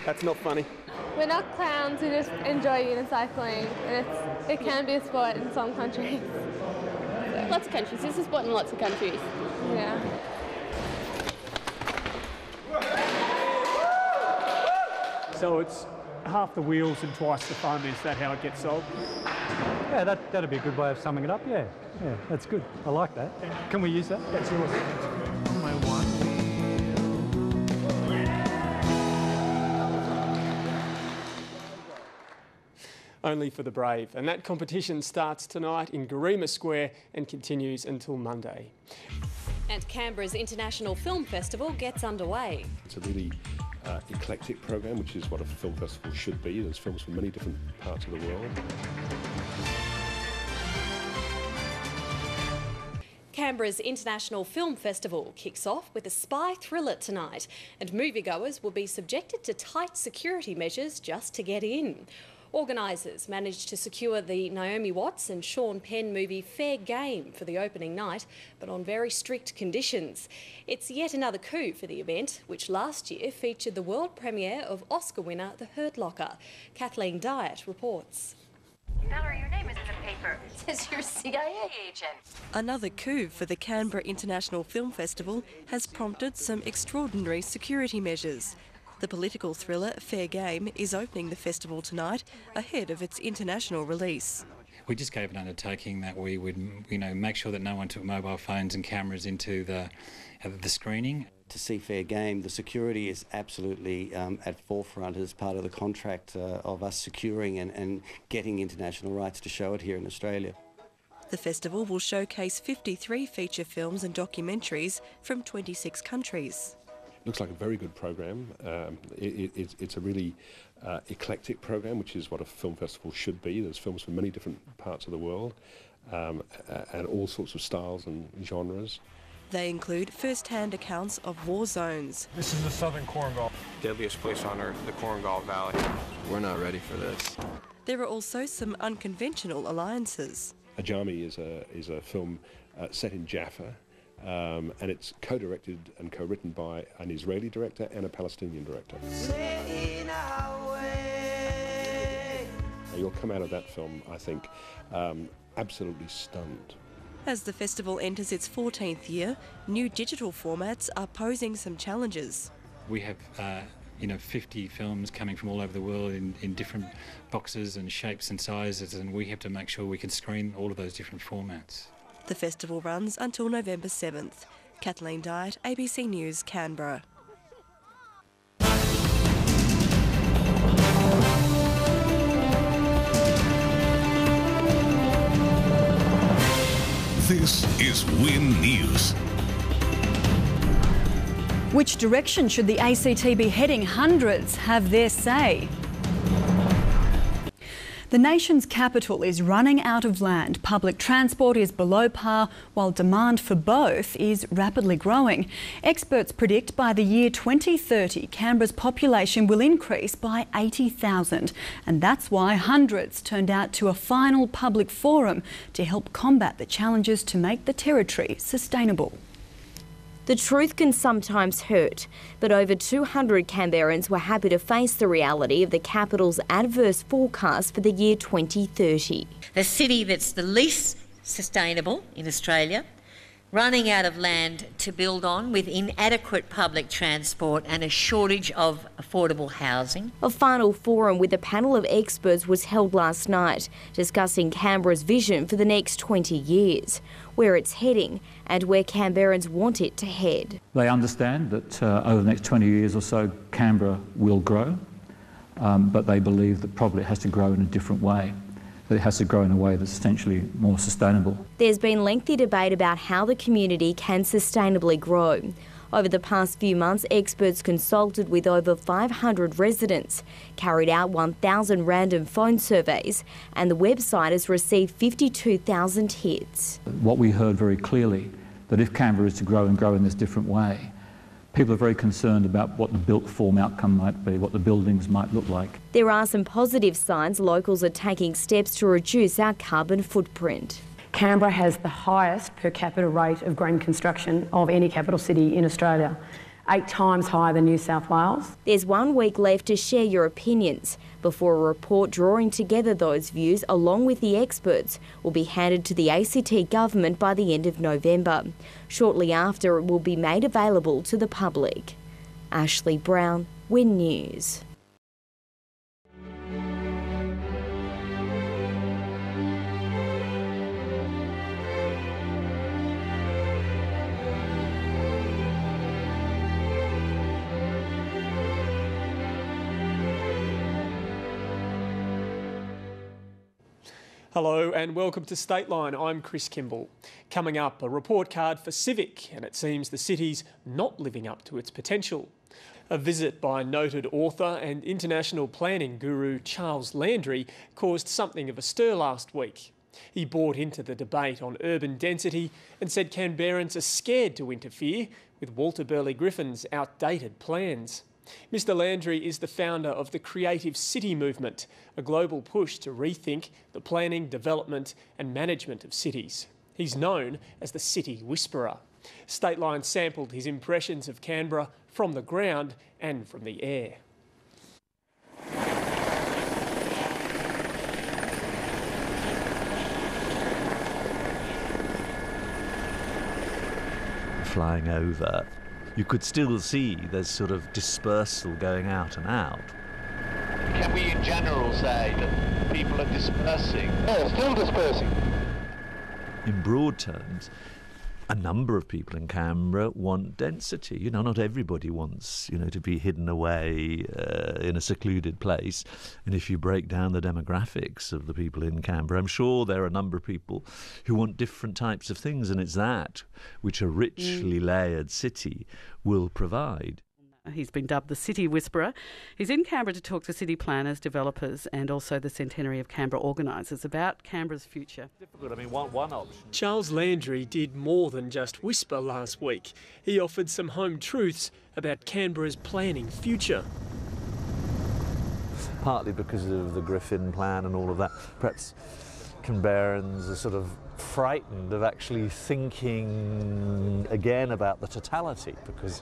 That's not funny. We're not clowns, we just enjoy unicycling, and it can be a sport in some countries. Lots of countries. This is a sport in lots of countries. Yeah. So it's half the wheels and twice the fun. Is that how it gets sold? Yeah, that'd be a good way of summing it up, yeah. Yeah, that's good. I like that. Can we use that? That's yours. Only for the brave. And that competition starts tonight in Garema Square and continues until Monday. And Canberra's International Film Festival gets underway. It's a really eclectic program, which is what a film festival should be. There's films from many different parts of the world. Canberra's International Film Festival kicks off with a spy thriller tonight, and moviegoers will be subjected to tight security measures just to get in. Organisers managed to secure the Naomi Watts and Sean Penn movie Fair Game for the opening night, but on very strict conditions. It's yet another coup for the event, which last year featured the world premiere of Oscar winner The Hurt Locker. Kathleen Dyatt reports. Valerie, your name is in the paper. It says you're a CIA agent. Another coup for the Canberra International Film Festival has prompted some extraordinary security measures. The political thriller Fair Game is opening the festival tonight ahead of its international release. We just gave an undertaking that we would, make sure that no one took mobile phones and cameras into the screening. To see Fair Game, the security is absolutely at forefront as part of the contract of us securing and getting international rights to show it here in Australia. The festival will showcase 53 feature films and documentaries from 26 countries. Looks like a very good program. It's a really eclectic program, which is what a film festival should be. There's films from many different parts of the world and all sorts of styles and genres. They include first-hand accounts of war zones. This is the southern Korengal. Deadliest place on earth, the Korengal Valley. We're not ready for this. There are also some unconventional alliances. Ajami is a film set in Jaffa. And it's co-directed and co-written by an Israeli director and a Palestinian director. You'll come out of that film, I think, absolutely stunned. As the festival enters its 14th year, new digital formats are posing some challenges. We have 50 films coming from all over the world in different boxes and shapes and sizes, and we have to make sure we can screen all of those different formats. The festival runs until November 7th. Kathleen Dyatt, ABC News, Canberra. This is Win News. Which direction should the ACT be heading? Hundreds have their say. The nation's capital is running out of land. Public transport is below par, while demand for both is rapidly growing. Experts predict by the year 2030, Canberra's population will increase by 80,000. And that's why hundreds turned out to a final public forum to help combat the challenges to make the territory sustainable. The truth can sometimes hurt, but over 200 Canberrans were happy to face the reality of the capital's adverse forecast for the year 2030. The city that's the least sustainable in Australia, running out of land to build on with inadequate public transport and a shortage of affordable housing. A final forum with a panel of experts was held last night, discussing Canberra's vision for the next 20 years, where it's heading and where Canberrans want it to head. They understand that over the next 20 years or so, Canberra will grow, but they believe that probably it has to grow in a different way. That it has to grow in a way that's essentially more sustainable. There's been lengthy debate about how the community can sustainably grow. Over the past few months, experts consulted with over 500 residents, carried out 1,000 random phone surveys, and the website has received 52,000 hits. What we heard very clearly, that if Canberra is to grow and grow in this different way, people are very concerned about what the built form outcome might be, what the buildings might look like. There are some positive signs. Locals are taking steps to reduce our carbon footprint. Canberra has the highest per capita rate of green construction of any capital city in Australia. 8 times higher than New South Wales. There's 1 week left to share your opinions before a report drawing together those views along with the experts will be handed to the ACT government by the end of November. Shortly after, it will be made available to the public. Ashley Brown, Win News. Hello and welcome to Stateline. I'm Chris Kimball. Coming up, a report card for Civic, and it seems the city's not living up to its potential. A visit by noted author and international planning guru Charles Landry caused something of a stir last week. He bought into the debate on urban density and said Canberrans are scared to interfere with Walter Burley Griffin's outdated plans. Mr. Landry is the founder of the Creative City Movement, a global push to rethink the planning, development and management of cities. He's known as the City Whisperer. Stateline sampled his impressions of Canberra from the ground and from the air. Flying over, you could still see there's sort of dispersal going out and out. Can we in general say that people are dispersing? Yeah, still dispersing. In broad terms, a number of people in Canberra want density. You know, not everybody wants, to be hidden away in a secluded place. And if you break down the demographics of the people in Canberra, I'm sure there are a number of people who want different types of things, and it's that which a richly layered city will provide. He's been dubbed the City Whisperer. He's in Canberra to talk to city planners, developers and also the Centenary of Canberra organisers about Canberra's future. Difficult. I mean, one option. Charles Landry did more than just whisper last week. He offered some home truths about Canberra's planning future. Partly because of the Griffin plan and all of that, perhaps Canberrans are sort of frightened of actually thinking again about the totality, because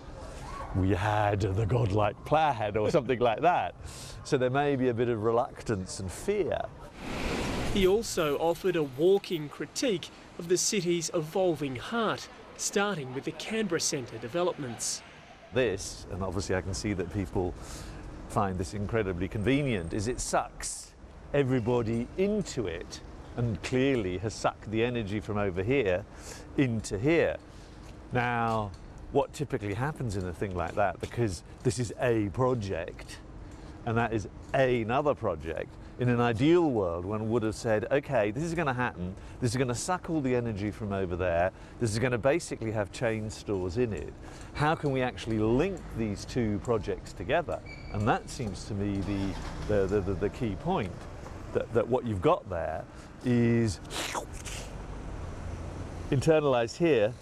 we had the godlike plan or something like that. So there may be a bit of reluctance and fear. He also offered a walking critique of the city's evolving heart, starting with the Canberra Centre developments. This, and obviously I can see that people find this incredibly convenient, is it sucks everybody into it and clearly has sucked the energy from over here into here. Now, what typically happens in a thing like that, because this is a project and that is another project, in an ideal world one would have said, okay, this is going to happen, this is going to suck all the energy from over there, this is going to basically have chain stores in it. How can we actually link these two projects together? And that seems to me the key point, that what you've got there is internalised here,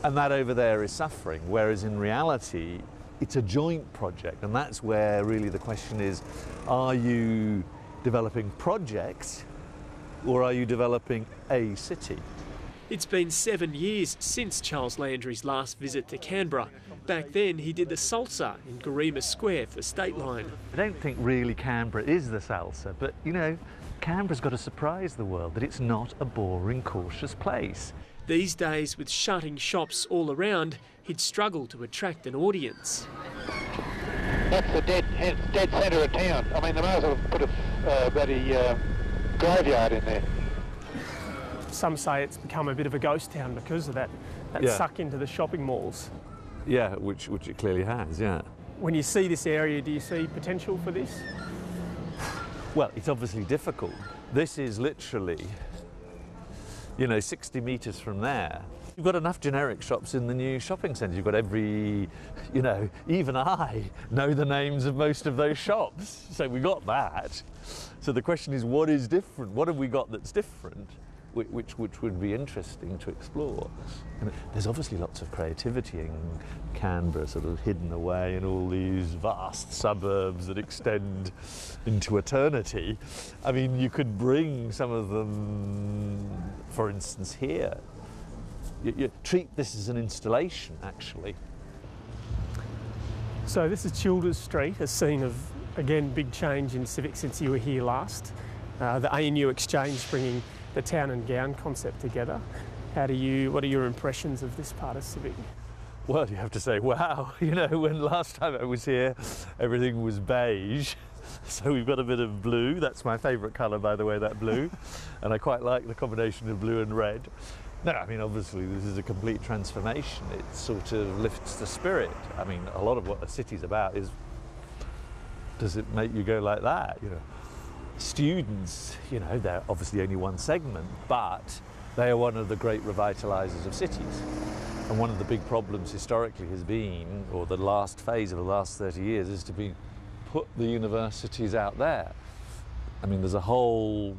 and that over there is suffering, whereas in reality it's a joint project, and that's where really the question is, are you developing projects or are you developing a city? It's been 7 years since Charles Landry's last visit to Canberra. Back then he did the salsa in Garema Square for Stateline. I don't think really Canberra is the salsa, but Canberra's got to surprise the world that it's not a boring, cautious place. These days, with shutting shops all around, he'd struggle to attract an audience. That's the dead centre of town. I mean, they might as well put a bloody graveyard in there. Some say it's become a bit of a ghost town because of that suck into the shopping malls. Yeah, which it clearly has, yeah. When you see this area, do you see potential for this? Well, it's obviously difficult. This is literally 60 metres from there. You've got enough generic shops in the new shopping centre. You've got every, even I know the names of most of those shops. So we got that. So the question is, what is different? What have we got that's different, which would be interesting to explore? And there's obviously lots of creativity in Canberra, sort of hidden away in all these vast suburbs that extend into eternity. I mean, you could bring some of them, for instance, here. You treat this as an installation, actually. So this is Childers Street, a scene of, again, big change in Civic since you were here last. The ANU Exchange bringing the town and gown concept together. What are your impressions of this part of Civic? Well, you have to say, wow, you know, when last time I was here, everything was beige. So we've got a bit of blue. That's my favourite colour, by the way, that blue. And I quite like the combination of blue and red. No, I mean, obviously, this is a complete transformation. It sort of lifts the spirit. I mean, a lot of what a city's about is, does it make you go like that, you know? Students, you know, they're obviously only one segment, but they are one of the great revitalisers of cities. And one of the big problems historically has been, or the last phase of the last 30 years, is to put the universities out there. I mean, there's a whole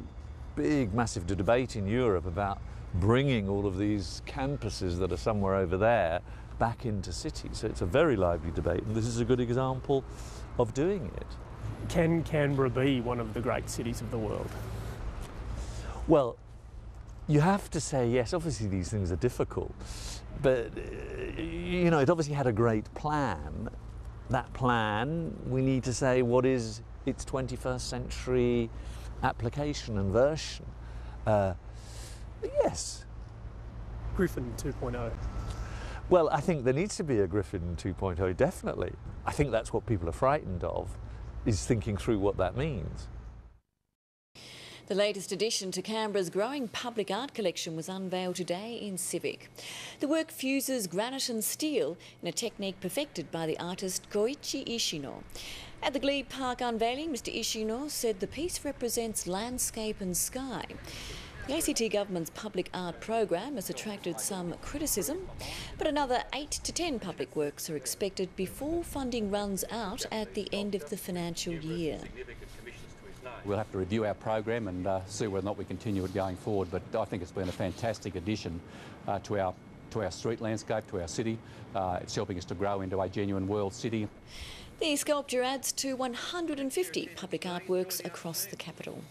big, massive debate in Europe about bringing all of these campuses that are somewhere over there back into cities. So it's a very lively debate, and this is a good example of doing it. Can Canberra be one of the great cities of the world? Well, you have to say yes. Obviously, these things are difficult, but you know, it obviously had a great plan. That plan, we need to say what is its 21st century application and version. Yes. Griffin 2.0. Well, I think there needs to be a Griffin 2.0, definitely. I think that's what people are frightened of, is thinking through what that means. The latest addition to Canberra's growing public art collection was unveiled today in Civic. The work fuses granite and steel in a technique perfected by the artist Koichi Ishino. At the Glebe Park unveiling, Mr Ishino said the piece represents landscape and sky. The ACT government's public art program has attracted some criticism, but another 8 to 10 public works are expected before funding runs out at the end of the financial year. We'll have to review our program and see whether or not we continue it going forward, but I think it's been a fantastic addition to our street landscape, to our city. It's helping us to grow into a genuine world city. The sculpture adds to 150 public artworks across the capital.